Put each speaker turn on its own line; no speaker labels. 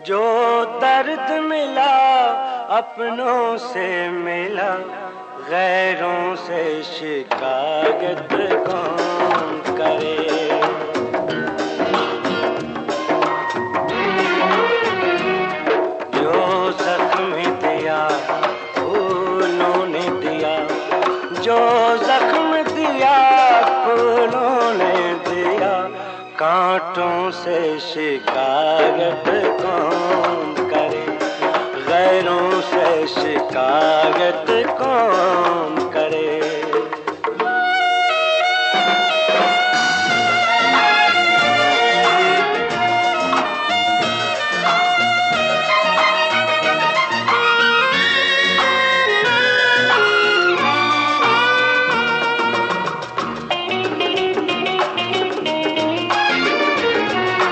जो दर्द मिला अपनों से मिला, गैरों से शिकायत कौन करे। जो जख्म दिया फूलों ने दिया, जो जख्म दिया फूलों ने दिया, कांटों से शिकायत कौन करे, गैरों से शिकायत कौन